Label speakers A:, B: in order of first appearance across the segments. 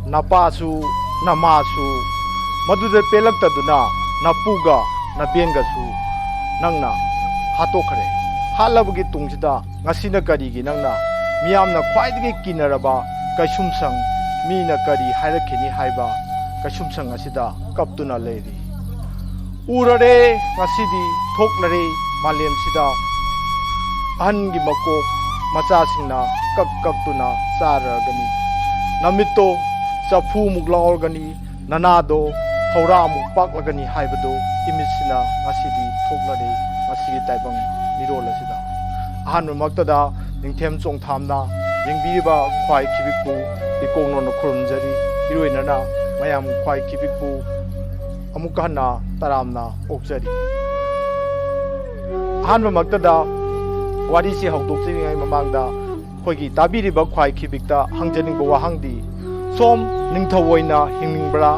A: napasu namasu maduda pelaktaduna napuga nabengasu nangna hatokare halabagi tungsida ngasina karigi nangna miyamna khwaidagi kinaraba kaisumsang mina kari hairakini haiba kaisumsang asida kaptuna leiri urare ngasidi thoknare malemsida ahangi makok macasingna kaktuna saragani namito chafu muklaorgani nanado thora muk paklagani haibado imisina ngasidi thoknare ngasigi taibang mirol asida ahanma maktada ningthem chongthamna yengbiriba khwai khibikpu ikongno khurumjari iroinana mayam khwai khibikpu amukana taramna okjari ahanma maktada wari si hawdokjingai mamangda khoigi tabiriba khwai khibikta hangjaniba wahangdi som ningthou oina hingningbra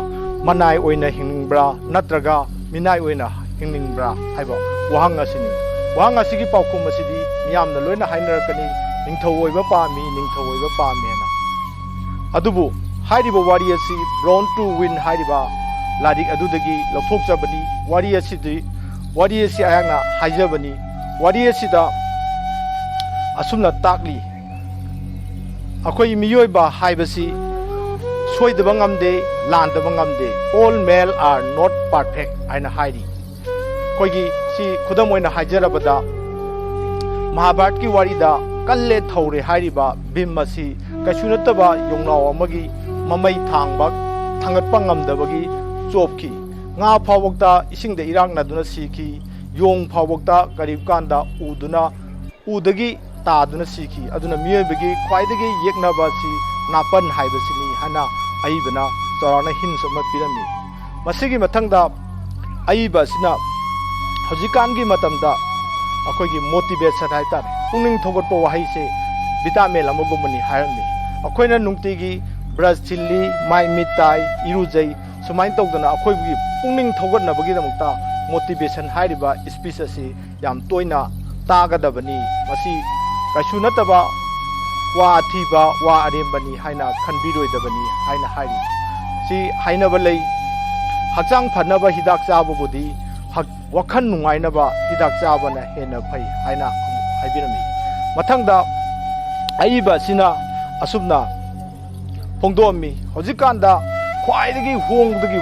A: manai oina hingningbra natraga minai oina hingningbra haiba wahang asini wahang asigi paukhum asidi miyamna loina hainarakani ningthou oiba pami ningthou oiba pamena adubu hairiba wari asi born to win hairiba ladik adudagi lathokjabani wari asi ayangna haijabani wari asida asumna takli akhoi miyoiba haibasi soidaba ngamde landaba ngamde all male are not perfect aina hairi khoigi si khudam oina haijarabada mahabharat ki warida kalle thaure hairiba bimasi kasunataba yongnaw amagi mamai thangba thangatpa ngamdabagi chopki nga phawokta isingda irangna siki yong phawokta karib kanda udagi taduna siki aduna miyoibagi khwaidagi yeknabasi napan haibasini hana aibana chorana hinsama pirami masigi mathangda aibasina hojikangi matamda akoigi motivation haitare pukning thogotpa wahaise vitamin amagumani hairami akoina nungtigi brush chilli mai mitai irujai sumain tawdana akoigi pukning thogotnabagi damukta motivation hairiba speech asi yam toina tagadabani masi kasunataba wa athiba wa arembani haina khanbiroidabani haina hairi si hainaba lei hakjang phanaba hidak chababudi wakhan nungainaba hidak chabana hena phai haina haibirami mathangda aiba sina asubna phongdomi hojikanda khwaidagi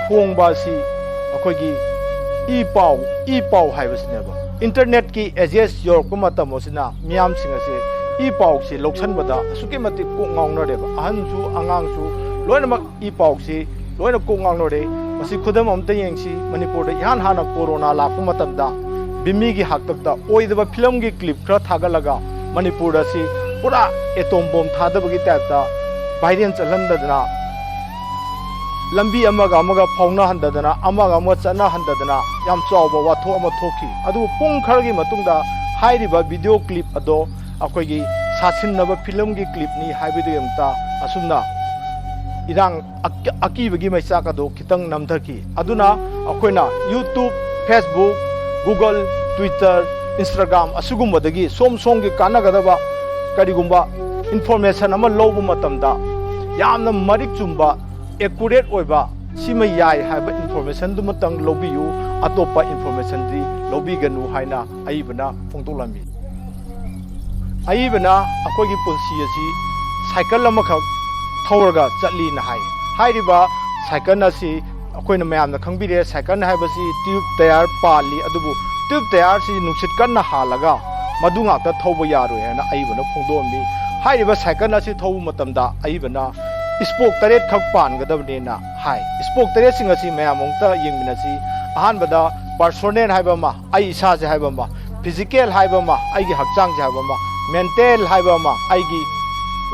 A: hongba si akoigi ipau haibasineba internet ki ages york matamosina miyam singase ipau si loksanbada asuke mati kongaunareba ahansu angangsu loinamak ipau si loina kongaunare masi khudam amta yengsi manipur da ihan hana corona lakpa matamda bimi gi haktakta oidaba film gi clip khra thagalaga manipur da si pura atom bomb thadabagi typta viral chalandadana lambi amaga fauna handadana amaga chana handadana yam chawba watho ama thoki adu pung khargi matungda hairiba video clip ado akoigi sasinaba film gi clip ni haibidu yamta asumna irang akibagi maisa kado kitang namthaki aduna akoina YouTube Facebook Google Twitter Instagram asugumbadagi somgi kanagadaba karigumba information ama lobu matamda yamna marik chumba accurate oiba sima yai haiba information du matang lobiyu atopa information di lobiganu haina aibana phongtolami aibana akogi punsi asi cycle amakhak thawraga chatli na hairiba cycle asi akoina mayamna khangbire cycle haibasi tube tayar pali adubu tube tayar si nuksit kanna halaga madu ngakta thawba yaroi hana aibana phongdomi hairiba cycle asi thawu matamda aibana spoke taret khak pan gadabnena hai spoke taret sing asi mayamongta yengminasi ahanbada personal haiba ma ai isa je haiba ma physical haiba ma ai gi hakchang je haiba ma mental haiba ma ai gi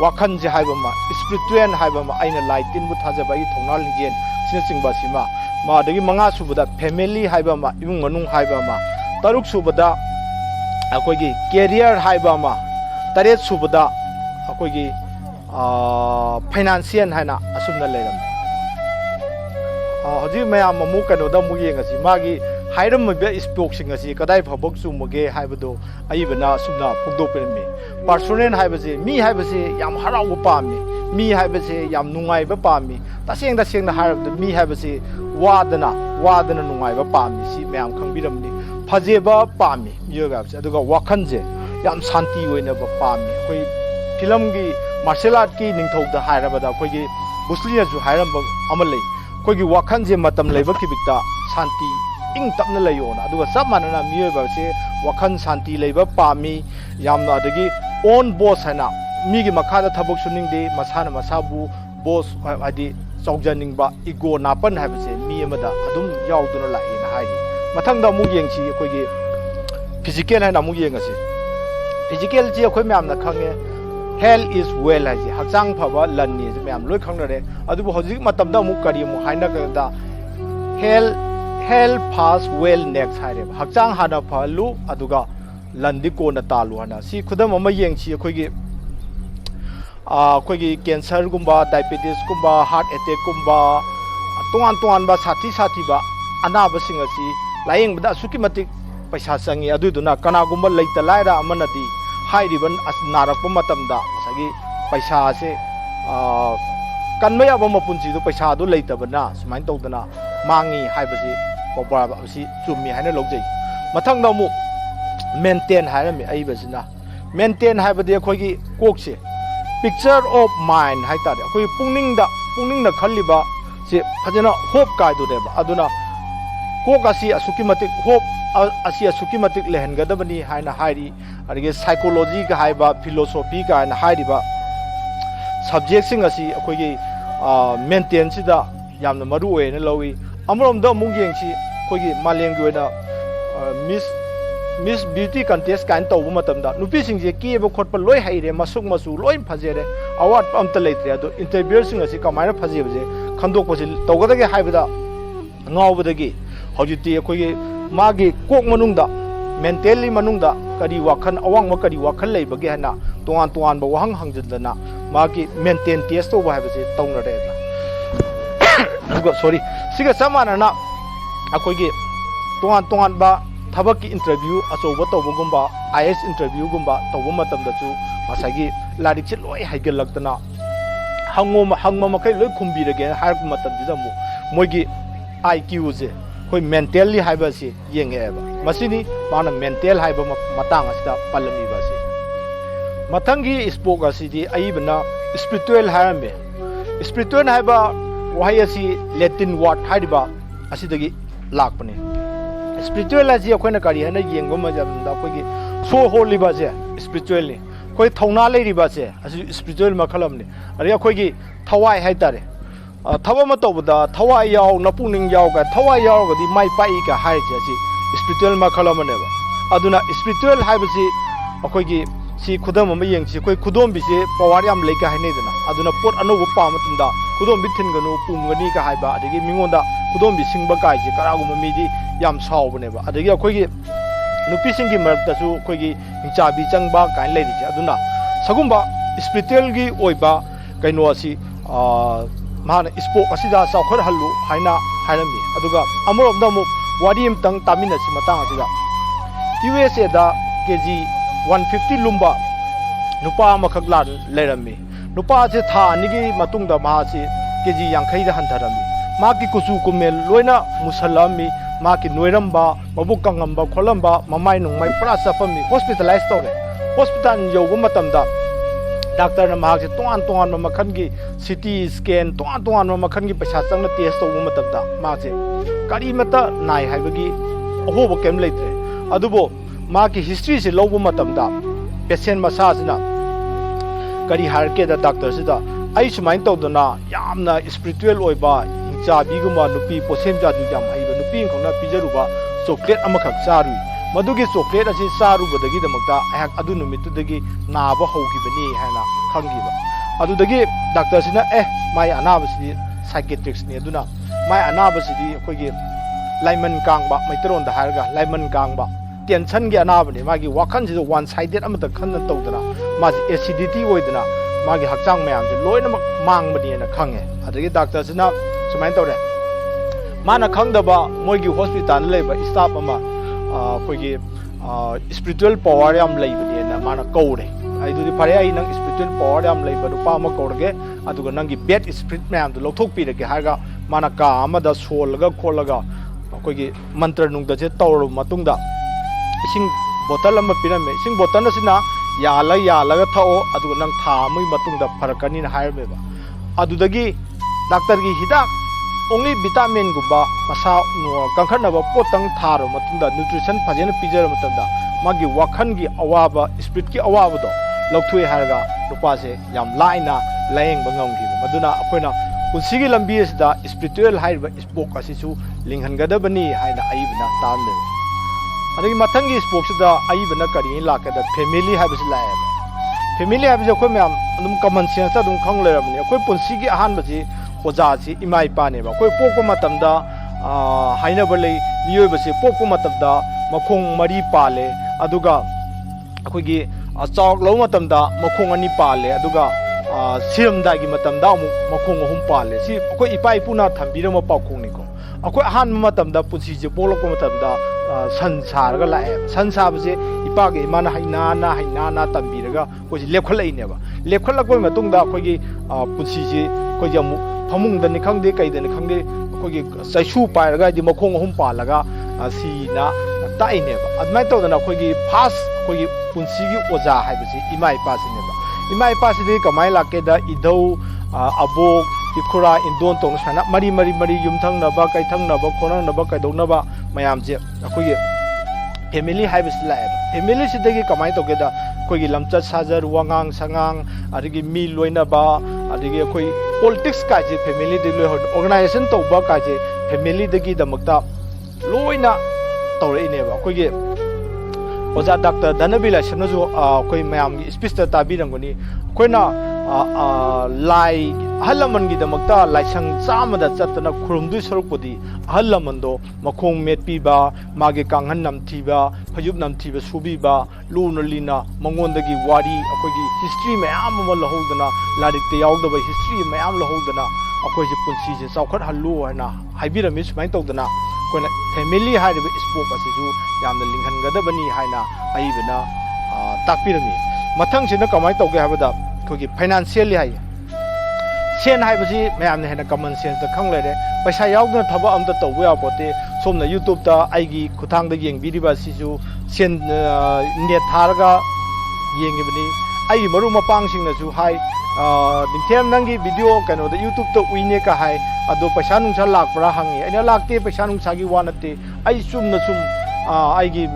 A: wakhan je haiba ma spiritual haiba ma aina lightin bu thajaba gi thonal gen sina singba sima ma dagi manga subada family haiba ma imung manung haiba ma taruk subada akoi gi career haiba ma taret subada akoi gi financial haina asumna leiram hoji mayam amu kano da mu yengasi magi hairam be spoke sing asi kadai phabok chumuge haibado aibana sumna phugdo permi personal haibase mi haibase yam haraw pammi mi haibase yam nungai ba pami taseng harabda mi haibase wadana nungai ba pami si mayam khangbiramni phajeba pami miyoga habse aduga wakhanje yam shanti oina ba pami koi film gi martial art ki Ningthou da hairabada koi gi busli ju hairamba amalai koi gi wakhanje matam leiba kibikta shanti ing tapna layona aduga sab manana miyoba se wakhan shanti leiba pami yamna adagi on boss hana mi gi makhada thabok suningde masana masabu boss adi chawjaningba ego napan habse mi amada adum yauduna laina haidi mathangda mu yengchi koi gi physical hana mu yengase physical ji khoi myam na khange health is well haji hakchang phaba lanni myam loi khangnare adubu hojik matamda mu kari mu haina da health pass well next haire hakchang hana phalu aduga landi ko na talu hana si khudam ama yengchi khoi gi cancer gumba diabetes gumba heart attack gumba tongan ba sathi ba anaba sing asi layeng bada suki matik paisa sangi aduduna kana gumba leita laira amanadi hairiban narakpa matamda sagi paisa se kanmaya ba mapunji do paisa do leitabana sumain tawdana mangi haibasi popara ba si chummi haina logjai mathangda mu maintain hairami aibasina maintain haibadi khoi gi kokse picture of mind haitare khoi pungning na khalliba se phajana hope kai do deba aduna kokasi asuki matik hope asi asuki matik lehengadabani haina hairi adege psychology ga haiba philosophy ga na hairiba subject sing asi khoi gi maintain sida yamna maru oena lowi amrom da mung yengchi khoi gi maleng gi oena Miss Beauty Contest kan tawbu matamda nupi singje kieba khotpa loi haire masuk masu loi phajere award amta leitre ado interviewer sing asi kamaina phajebje khandok posil tawgadage haibada ngawbadagi hojiti khoi magi kok manungda mentally manungda kari wakhan awang ma kari wakhan leibage hana tongan ba wahang hangjadana magi maintain test to haibase tawnare sorry siga samana akhoi gi tongan ba thabaki interview asoba tawbugumba IS interview gumba tawbu matamdachu masagi larik che loi haigalaktana hangma makai loi khumbirage har matamdida mu moigi IQ je koi mentally haiba si yengeba masini mana mental haiba matang asida palami ba si mathangi spoke asidi aibna spiritual harambe spiritual haiba wahai asi latin word haiba asidagi lakpane spiritual aji akhona kari hana yengba majamda akhoi so holy ba je spiritual ni koi thongna lei riba je asi spiritual makhalam ni ari akhoi gi thawai hai tare thawa ma tawda thawai yaw na pukning yaw ga thawai yaw ga di mai pai ga hai je asi spiritual makhalam ne ba aduna spiritual hai ba si akhoi gi si khudam ma yeng si koi khudom bi se power yam lei ga hai ne dana aduna pot anobu pa matunda khudom bi thin ganu pum gani ga hai ba adigi mingonda khudom bi singba kai je karagum mi di yam saubane ba adagi akhoi gi nupi singi maraktasu akhoi gi hingchabi changba kain lei ri aduna sagumba spiritual gi oiba kaino asi mana spoke asida saukhar hallu haina hairami aduga amoromda mu wari amtang tamina si matang asida USA da kg 150 lumba nupa amakhak lan leirami nupa se tha anigi matungda ma si kg 50 da hantharami maki kusu kumel loina musalami maki noiramba mabuk kangamba kholamba mamai nungmai pura safami hospitalized tore hospital yobu matamda doctor na mahak se tongan makhan gi CT scan tongan makhan gi paisa changna test to matamda ma se kari mata nai haibagi ahobo kem leitre adubo ma ki history se lobu matamda patient masa sina kari harke da doctor sida ai sumain tawdana yamna spiritual oiba chabi guma nupi posem ja ju jam haiba nupi khona pijaruba chocolate amakhak charu madugi chocolate asi charu badagi damakta ahak adu numitu dagi naba hogibani haina khangiba adu dagi doctor sina mai anabasi psychiatrist ni aduna mai anabasi khoigi laiman kangba maitron da harga laiman kangba tension gi anabani magi wakhan ji one sided amata khanna tawdana magi acidity oidana magi hakchang mayam ji loina mangbani na khange adagi doctor sina sumain tawre mana khangdaba moigi hospital leba staff ama khoigi spiritual power yam leibani na mana kowre ꯑꯗꯨꯗꯤ ꯐꯔꯦ ꯑꯩ ꯅꯪ spiritual power ꯌꯥꯝ ꯂꯩꯕ ꯅꯨꯄꯥ ꯑꯃ ꯀꯧꯔꯒꯦ ꯑꯗꯨꯒ ꯅꯪꯒꯤ ꯕꯦꯗ ꯁ꯭ꯄꯤꯔꯤꯠ ꯃꯌꯥꯝꯗꯣ ꯂꯧꯊꯣꯛꯄꯤꯔꯒꯦ ꯍꯥꯏꯔꯒ ꯃꯥꯅ ꯀꯥ ꯑꯃꯗ ꯁꯣꯜꯂꯒ ꯈꯣꯠꯂꯒ ꯑꯩꯈꯣꯏꯒꯤ ꯃꯟꯇ꯭ꯔ ꯅꯨꯡꯗꯁꯦ ꯇꯧꯔꯕ ꯃꯇꯨꯡꯗ ꯏꯁꯤꯡ ꯕꯣꯇꯜ ꯑꯃ ꯄꯤꯔꯝꯃꯦ ꯏꯁꯤꯡ ꯕꯣꯇꯜ ꯑꯁꯤꯅ ꯌꯥꯜꯂꯒ ꯊꯛꯑꯣ ꯑꯗꯨꯒ ꯅꯪ ꯊꯥ ꯑꯃꯒꯤ ꯃꯇꯨꯡꯗ ꯐꯔꯛꯀꯅꯤꯅ ꯍꯥꯏꯔꯝꯃꯦꯕ ꯑꯗꯨꯗꯒꯤ ꯗꯥꯛꯇꯔꯒꯤ ꯍꯤꯗꯥꯛ only ꯚꯤꯇꯥꯃꯤꯟꯒꯨꯝꯕ ꯃꯁꯥ ꯀꯟꯈꯠꯅꯕ ꯄꯣꯠꯇꯪ ꯊꯥꯔꯕ ꯃꯇꯨꯡꯗ ꯅ꯭ꯌꯨꯇ꯭ꯔꯤꯁꯟ ꯐꯖꯅ ꯄꯤꯖꯔꯕ ꯃꯇꯝꯗ ꯃꯥꯒꯤ ꯋꯥꯈꯜꯒꯤ ꯑꯋꯥꯕ ꯁ꯭ꯄꯤꯔꯤꯠꯀꯤ ꯑꯋꯥꯕꯗꯣ ꯂꯧꯊꯣꯛꯑꯦ ꯍꯥꯏꯔꯒ ꯅꯨꯄꯥꯁꯦ ꯌꯥꯝ ꯂꯥꯏꯅ ꯂꯥꯌꯦꯡꯕ ꯉꯝꯈꯤꯕ ꯃꯗꯨꯅ ꯑꯩꯈꯣꯏꯅ ꯄꯨꯟꯁꯤꯒꯤ ꯂꯝꯕꯤ ꯑꯁꯤꯗ ꯁ꯭ꯄꯤꯔꯤꯆꯨꯋꯦꯜ ꯍꯥꯏꯔꯤꯕ ꯁ꯭ꯄꯣꯛ ꯑꯁꯤꯁꯨ ꯂꯤꯡꯍꯟꯒꯗꯕꯅꯤ ꯍꯥꯏꯅ ꯑꯏꯕꯅ ꯇꯥꯝꯃꯦꯕ ꯑꯗꯒꯤ ꯃꯊꯪꯒꯤ ꯁ꯭ꯄꯣꯛꯁꯤꯗ ꯑꯏꯕꯅ ꯀꯔꯤ ꯂꯥꯛꯀꯦꯗ ꯐꯦꯃꯤꯂꯤ ꯍꯥꯏꯕꯁꯤ ꯂꯥꯛꯑꯦꯕ ꯐꯦꯃꯤꯂꯤ ꯍꯥꯏꯕꯁꯤ ꯑꯩꯈꯣꯏ ꯃꯌꯥꯝ ꯑꯗꯨꯝ ꯀꯃꯟ ꯁꯦꯟꯁꯇ ꯑꯗꯨꯝ ꯈꯪ ꯂꯩꯔꯕꯅꯤ ꯑꯩꯈꯣꯏ ꯄꯨꯟꯁꯤꯒꯤ ꯑꯍꯥꯟꯕꯁꯤ ꯑꯣꯖꯥꯁꯤ ꯏꯃꯥ ꯏꯄꯥꯅꯦꯕ ꯑꯩꯈꯣꯏ ꯄꯣꯛꯄ ꯃꯇꯝꯗ ꯍꯥꯏꯅꯕ ꯂꯩ ꯃꯤꯑꯣꯏꯕꯁꯤ ꯄꯣꯛꯄ ꯃꯇꯝꯗ ꯃꯈꯣꯡ 3 ꯄꯥꯜꯂꯦ ꯑꯗꯨꯒ ꯑꯩꯈꯣꯏꯒꯤ ꯆꯥꯎꯔꯛꯂꯕ ꯃꯇꯝꯗ ꯃꯈꯣꯡ 2 ꯄꯥꯜꯂꯦ ꯑꯗꯨꯒ ꯁꯤꯔꯝꯗꯥꯏꯒꯤ ꯃꯇꯝꯗ ꯑꯃꯨꯛ ꯃꯈꯣꯡ 3 ꯄꯥꯜꯂꯦ ꯁꯤ ꯑꯩꯈꯣꯏ ꯏꯄꯥ ꯏꯄꯨꯅ ꯊꯝꯕꯤꯔꯝꯕ ꯄꯥꯎꯈꯣꯡꯅꯤꯀꯣ ꯑꯩꯈꯣꯏ ꯑꯍꯥꯟꯕ ꯃꯇꯝꯗ ꯄꯨꯟꯁꯤꯁꯦ ꯄꯣꯛꯂꯛꯄ ꯃꯇꯝꯗ ꯁꯟ ꯁꯥꯔꯒ ꯂꯥꯛꯑꯦ ꯁꯟ ꯁꯥꯕꯁꯦ ꯏꯄꯥꯒ ꯏꯃꯥꯅ ꯍꯩꯅꯥꯅ ꯇꯝꯕꯤꯔꯒ ꯑꯩꯈꯣꯏꯁꯦ ꯂꯦꯞꯈꯠꯂꯛꯏꯅꯦꯕ ꯂꯦꯞꯈꯠꯂꯛꯄ ꯃꯇꯨꯡꯗ ꯑꯩꯈꯣꯏꯒꯤ ꯄꯨꯟꯁꯤꯁꯦ ꯑꯩꯈꯣꯏꯁꯦ ꯑꯃꯨꯛ ꯐꯃꯨꯡꯗꯅꯤ ꯈꯪꯗꯦ ꯀꯩꯗꯅꯤ ꯈꯪꯗꯦ ꯑꯩꯈꯣꯏꯒꯤ ꯆꯩꯁꯨ ꯄꯥꯏꯔꯒ ꯍꯥꯏꯗꯤ ꯃꯈꯣꯡ 3 ꯄꯥꯜꯂꯒ ꯁꯤꯅ ꯇꯥꯛꯏꯅꯦꯕ ꯑꯗꯨꯃꯥꯏꯅ ꯇꯧꯗꯅ ꯑꯩꯈꯣꯏꯒꯤ ꯐꯥꯁ ꯑꯩꯈꯣꯏꯒꯤ ꯄꯨꯟꯁꯤꯒꯤ ꯑꯣꯖꯥ ꯍꯥꯏꯕꯁꯤ ꯏꯃꯥ ꯏꯄꯥꯁꯤꯅꯦꯕ ꯏꯃꯥ ꯏꯄꯥꯁꯤꯗꯤ ꯀꯃꯥꯏꯅ ꯂꯥꯛꯀꯦꯗ ꯏꯙꯧ ꯑꯕꯣꯛ ꯏꯈꯨꯔꯥ ꯏꯟꯗꯣꯟ ꯇꯧꯅ ꯁꯨꯃꯥꯏꯅ ꯃꯔꯤ ꯌꯨꯝꯊꯪꯅꯕ ꯀꯩꯊꯪꯅꯕ ꯈꯣꯠꯅꯅꯕ ꯀꯩꯗꯧꯅꯕ ꯃꯌꯥꯝꯁꯦ ꯑꯩꯈꯣꯏꯒꯤ ꯐꯦꯃꯤꯂꯤ ꯍꯥꯏꯕꯁꯤ ꯂꯥꯛꯑꯦꯕ ꯐꯦꯃꯤꯂꯤꯁꯤꯗꯒꯤ ꯀꯃꯥꯏꯅ ꯇꯧꯒꯦꯗ ꯑꯩꯈꯣꯏꯒꯤ ꯂꯝꯆꯠ ꯁꯥꯖꯠ ꯋꯥꯉꯥꯡ ꯁꯉꯥꯡ ꯑꯗꯒꯤ ꯃꯤ ꯂꯣꯏꯅꯕ ꯑꯗꯒꯤ ꯑꯩꯈꯣꯏ ꯄꯣꯂꯤꯇꯤꯛꯁ ꯀꯥꯏꯁꯦ ꯐꯦꯃꯤꯂꯤꯗꯒꯤ ꯂꯣꯏ ꯑꯣꯔꯒꯅꯥꯏꯖꯦꯁꯟ ꯇꯧꯕ ꯀꯥꯏꯁꯦ ꯐꯦꯃꯤꯂꯤꯗꯒꯤꯗꯃꯛꯇ ꯂꯣꯏꯅ ꯇꯧꯔꯛꯏꯅꯦꯕ ꯑꯩꯈꯣꯏꯒꯤ ꯑꯣꯖꯥ ꯗꯥꯛꯇꯔ ꯙꯅꯕꯤꯂꯥꯏꯁꯝꯅꯁꯨ ꯑꯩꯈꯣꯏ ꯃꯌꯥꯝꯒꯤ ꯁ꯭ꯄꯤꯆꯇ ꯇꯥꯕꯤꯔꯝꯒꯅꯤ ꯑꯩꯈꯣꯏꯅ ꯂꯥꯏ ꯑꯍꯜ ꯂꯃꯟꯒꯤꯗꯃꯛꯇ ꯂꯥꯏꯁꯪ 100ꯗ ꯆꯠꯇꯅ ꯈꯨꯔꯨꯝꯗꯣꯏ ꯁꯔꯨꯛꯄꯨꯗꯤ ꯑꯍꯜ ꯂꯃꯟꯗꯣ ꯃꯈꯣꯡ ꯃꯦꯠꯄꯤꯕ ꯃꯥꯒꯤ ꯀꯥꯡꯍꯟ ꯅꯝꯊꯤꯕ ꯐꯩꯖꯨꯞ ꯅꯝꯊꯤꯕ ꯁꯨꯕꯤꯕ ꯂꯨꯅ ꯂꯤꯅ ꯃꯉꯣꯟꯗꯒꯤ ꯋꯥꯔꯤ ꯑꯩꯈꯣꯏꯒꯤ ꯍꯤꯁꯇ꯭ꯔꯤ ꯃꯌꯥꯝ ꯑꯃ ꯂꯧꯍꯧꯗꯅ ꯂꯥꯏꯔꯤꯛꯇ ꯌꯥꯎꯗꯕ ꯍꯤꯁꯇ꯭ꯔꯤ ꯃꯌꯥꯝ ꯂꯧꯍꯧꯗꯅ ꯑꯩꯈꯣꯏꯁꯦ ꯄꯨꯟꯁꯤꯁꯦ ꯆꯥꯎꯈꯠꯍꯜꯂꯨ ꯍꯥꯏꯅ ꯍꯥꯏꯕꯤꯔꯝꯃꯤ ꯁꯨꯃꯥꯏꯅ ꯇꯧꯗꯅ ꯑꯩꯈꯣꯏꯅ ꯐꯦꯃꯤꯂꯤ ꯍꯥꯏꯔꯤꯕ ꯁ꯭ꯄꯣꯛ ꯑꯁꯤꯁꯨ ꯌꯥꯝꯅ ꯂꯤꯡꯍꯟꯒꯗꯕꯅꯤ ꯍꯥꯏꯅ ꯑꯏꯕꯅ ꯇꯥꯛꯄꯤꯔꯝꯃꯤ ꯃꯊꯪꯁꯤꯅ ꯀꯃꯥꯏꯅ ꯇꯧꯒꯦ ꯍꯥꯏꯕꯗ ꯑꯩꯈꯣꯏꯒꯤ ꯐꯥꯏꯅꯥꯟꯁꯤꯌꯦꯜꯂꯤ ꯍꯥꯏꯌꯦ ꯁꯦꯟ ꯍꯥꯏꯕꯁꯤ ꯃꯌꯥꯝꯅ ꯍꯦꯟꯅ ꯀꯃꯟ ꯁꯦꯟꯁꯇ ꯈꯪ ꯂꯩꯔꯦ ꯄꯩꯁꯥ ꯌꯥꯎꯗꯅ ꯊꯕꯛ ꯑꯝꯇ ꯇꯧꯕ ꯌꯥꯄꯣꯠꯇꯦ ꯁꯣꯝꯅ ꯌꯨꯇ꯭ꯌꯨꯕꯇ ꯑꯩꯒꯤ ꯈꯨꯊꯥꯡꯗ ꯌꯦꯡꯕꯤꯔꯤꯕ ꯑꯁꯤꯁꯨ ꯁꯦꯟ ꯅꯦꯠ ꯊꯥꯔꯒ ꯌꯦꯡꯉꯤꯕꯅꯤ ꯑꯩꯒꯤ ꯃꯔꯨꯞ ꯃꯄꯥꯡꯁꯤꯡꯅꯁꯨ ꯍꯥꯏ ꯅꯤꯡꯊꯦꯝ ꯅꯪꯒꯤ ꯚꯤꯗꯤꯑꯣ ꯀꯩꯅꯣꯗ ꯌꯨꯇ꯭ꯌꯨꯕꯇ ꯎꯏꯅꯦ ꯀ ꯍꯥꯏ ꯑꯗꯣ ꯄꯩꯁꯥ ꯅꯨꯡꯁꯥ ꯂꯥꯛꯄ꯭ꯔꯥ ꯍꯪꯉꯤ ꯑꯩꯅ ꯂꯥꯛꯇꯦ ꯄꯩꯁꯥ ꯅꯨꯡꯁꯥꯒꯤ ꯋꯥ ꯅꯠꯇꯦ ꯑꯩ ꯆꯨꯝꯅ ꯁꯨꯝ ꯑꯩꯒꯤ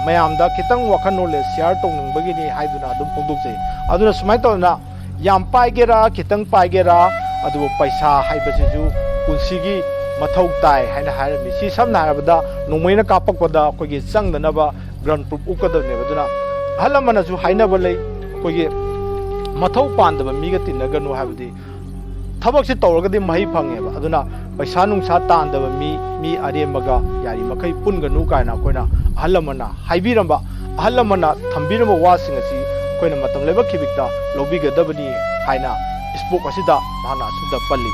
A: ꯃꯌꯥꯝꯗ ꯈꯤꯇꯪ ꯋꯥꯈꯜ ꯅꯣꯂꯦꯖ ꯁꯤꯌꯥꯔ ꯇꯧꯅꯤꯡꯕꯒꯤꯅꯤ ꯍꯥꯏꯗꯨꯅ ꯑꯗꯨꯝ ꯐꯣꯡꯗꯣꯛꯆꯩ ꯑꯗꯨꯅ ꯁꯨꯃꯥꯏꯅ ꯇꯧꯗꯅ ꯌꯥꯝ ꯄꯥꯏꯒꯦꯔꯥ ꯈꯤꯇꯪ ꯄꯥꯏꯒꯦꯔꯥ ꯑꯗꯨꯕꯨ ꯄꯩꯁꯥ ꯍꯥꯏꯕꯁꯤꯁꯨ ꯄꯨꯟꯁꯤꯒꯤ ꯃꯊꯧ ꯇꯥꯏ ꯍꯥꯏꯅ ꯍꯥꯏꯔꯝꯃꯤ ꯁꯤ ꯁꯝꯅ ꯍꯥꯏꯔꯕꯗ ꯅꯣꯡꯃꯩꯅ ꯀꯥꯞꯄꯛꯄꯗ ꯑꯩꯈꯣꯏꯒꯤ ꯆꯪꯗꯅꯕ ꯒ꯭ꯔꯟ ꯄ꯭ꯔꯨꯐ ꯎꯠꯀꯗꯕꯅꯦꯕ ꯑꯗꯨꯅ ꯑꯍꯜ ꯂꯃꯟꯅꯁꯨ ꯍꯥꯏꯅꯕ ꯂꯩ ꯑꯩꯈꯣꯏꯒꯤ ꯃꯊꯧ ꯄꯥꯟꯗꯕ ꯃꯤꯒ ꯇꯤꯟꯅꯒꯅꯨ ꯍꯥꯏꯕꯗꯤ ꯊꯕꯛꯁꯤ ꯇꯧꯔꯒꯗꯤ ꯃꯍꯩ ꯐꯪꯉꯦꯕ ꯑꯗꯨꯅ ꯄꯩꯁꯥ ꯅꯨꯡꯁꯥ ꯇꯥꯟꯗꯕ ꯃꯤ ꯑꯔꯦꯝꯕꯒ ꯌꯥꯔꯤꯃꯈꯩ ꯄꯨꯟꯒꯅꯨ ꯀꯥꯏꯅ ꯑꯩꯈꯣꯏꯅ ꯑꯍꯜ ꯂꯃꯟꯅ ꯍꯥꯏꯕꯤꯔꯝꯕ ꯑꯍꯜ ꯂꯃꯟꯅ ꯊꯝꯕꯤꯔꯝꯕ ꯋꯥꯁꯤꯡ ꯑꯁꯤ ꯑꯩꯈꯣꯏꯅ ꯃꯇꯝ ꯂꯩꯕꯛꯈꯤꯕꯤꯛꯇ ꯂꯧꯕꯤꯒꯗꯕꯅꯤ ꯍꯥꯏꯅ ꯁ꯭ꯄꯣꯛ ꯑꯁꯤꯗ ꯃꯍꯥꯛꯅ ꯑꯁꯨꯝꯗ ꯄꯜꯂꯤ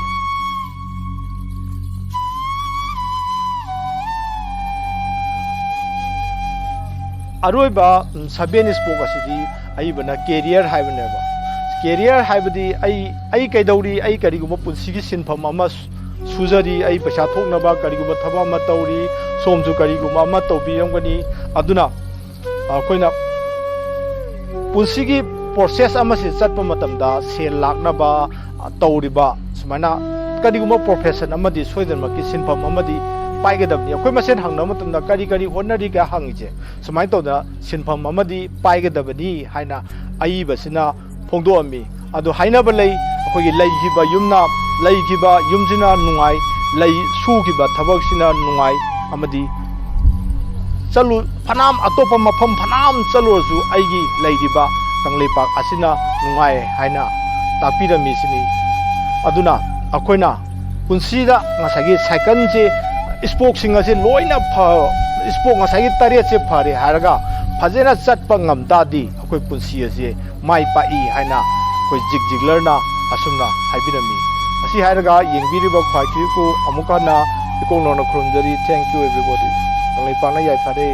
A: ꯑꯔꯣꯏꯕ 7 ꯁ꯭ꯄꯣꯛ ꯑꯁꯤꯗꯤ ꯑꯏꯕꯅ ꯀꯦꯔꯤꯌꯔ ꯍꯥꯏꯕꯅꯦꯕ ꯀꯦꯔꯤꯌꯔ ꯍꯥꯏꯕꯗꯤ ꯑꯩ ꯀꯩꯗꯧꯔꯤ ꯑꯩ ꯀꯔꯤꯒꯨꯝꯕ ꯄꯨꯟꯁꯤꯒꯤ ꯁꯤꯟꯐꯝ ꯑꯃ ꯁꯨꯖꯔꯤ ꯑꯩ ꯄꯩꯁꯥ ꯊꯣꯛꯅꯕ ꯀꯔꯤꯒꯨꯝꯕ ꯊꯕꯛ ꯑꯃ ꯇꯧꯔꯤ ꯁꯣꯝꯁꯨ ꯀꯔꯤꯒꯨꯝꯕ ꯑꯃ ꯇꯧꯕꯤꯔꯝꯒꯅꯤ ꯑꯗꯨꯅ ꯑꯩꯈꯣꯏꯅ ꯄꯨꯟꯁꯤꯒꯤ ꯄ꯭ꯔꯣꯁꯦꯁ ꯑꯃꯁꯤ ꯆꯠꯄ ꯃꯇꯝꯗ ꯁꯦꯜ ꯂꯥꯛꯅꯕ ꯇꯧꯔꯤꯕ ꯁꯨꯃꯥꯏꯅ ꯀꯔꯤꯒꯨꯝꯕ ꯄ꯭ꯔꯣꯐꯦꯁꯟ ꯑꯃꯗꯤ ꯁꯣꯏꯗꯅꯃꯛꯀꯤ ꯁꯤꯟꯐꯝ ꯑꯃꯗꯤ ꯄꯥꯏꯒꯗꯕꯅꯤ ꯑꯩꯈꯣꯏ ꯃꯁꯦꯟ ꯍꯪꯅꯕ ꯃꯇꯝꯗ ꯀꯔꯤ ꯍꯣꯠꯅꯔꯤꯒꯦ ꯍꯪꯉꯤꯁꯦ ꯁꯨꯃꯥꯏꯅ ꯇꯧꯗꯅ ꯁꯤꯟꯐꯝ ꯑꯃꯗꯤ ꯄꯥꯏꯒꯗꯕꯅꯤ ꯍꯥꯏꯅ ꯑꯏꯕꯁꯤꯅ ꯐꯣꯡꯗꯣꯛꯑꯝꯃꯤ ꯑꯗꯨ ꯍꯥꯏꯅꯕ ꯂꯩ ꯑꯩꯈꯣꯏꯒꯤ ꯂꯩꯈꯤꯕ ꯌꯨꯝꯁꯤꯅ ꯅꯨꯡꯉꯥꯏ ꯁꯨꯈꯤꯕ ꯊꯕꯛꯁꯤꯅ ꯅꯨꯡꯉꯥꯏ ꯑꯃꯗꯤ ꯐꯅꯥꯝ ꯑꯇꯣꯞꯄ ꯃꯐꯝ ꯐꯅꯥꯝ ꯆꯠꯂꯨꯔꯁꯨ ꯑꯩꯒꯤ ꯂꯩꯔꯤꯕ ꯀꯪꯂꯩꯄꯥꯛ ꯑꯁꯤꯅ ꯅꯨꯡꯉꯥꯏ ꯍꯥꯏꯅ ꯇꯥꯛꯄꯤꯔꯝꯃꯤꯁꯤꯅꯤ ꯑꯗꯨꯅ ꯑꯩꯈꯣꯏꯅ ꯄꯨꯟꯁꯤꯗ ꯉꯁꯥꯏꯒꯤ ꯁꯥꯏꯀꯜꯁꯦ ꯁ꯭ꯄꯣꯛꯁꯤꯡ ꯑꯁꯤ ꯂꯣꯏꯅ ꯁ꯭ꯄꯣꯛ ꯉꯁꯥꯏꯒꯤ 8ꯁꯦ ꯐꯔꯦ ꯍꯥꯏꯔꯒ ꯐꯖꯅ ꯆꯠꯄ ꯉꯝ ꯇꯥꯔꯗꯤ ꯑꯩꯈꯣই ꯄꯨꯟꯁꯤ ꯑꯁꯤ ꯃꯥꯏ ꯄꯥꯛꯏ ꯍꯥꯏꯅ ꯑꯩꯈꯣꯏ ꯖꯤꯒꯂꯔꯅ ꯑꯁꯨꯝꯅ ꯍꯥꯏꯕꯤꯔꯝꯃꯤ ꯑꯁꯤ ꯍꯥꯏꯔꯒ ꯌꯦꯡꯕꯤꯔꯤꯕ ꯈ꯭ꯋꯥꯏꯈꯤꯕꯤꯕꯨ ꯑꯃꯨꯛ ꯍꯟꯅ ꯏꯀꯣꯛ ꯅꯧꯅ ꯈꯨꯔꯨꯝꯖꯔꯤ ꯊꯦꯡꯛ ꯌꯨ ꯑꯦꯚ꯭ꯔꯤꯕꯣꯗꯤ ꯀꯪꯂꯩꯄꯥꯛꯅ ꯌꯥꯏꯐꯔꯦ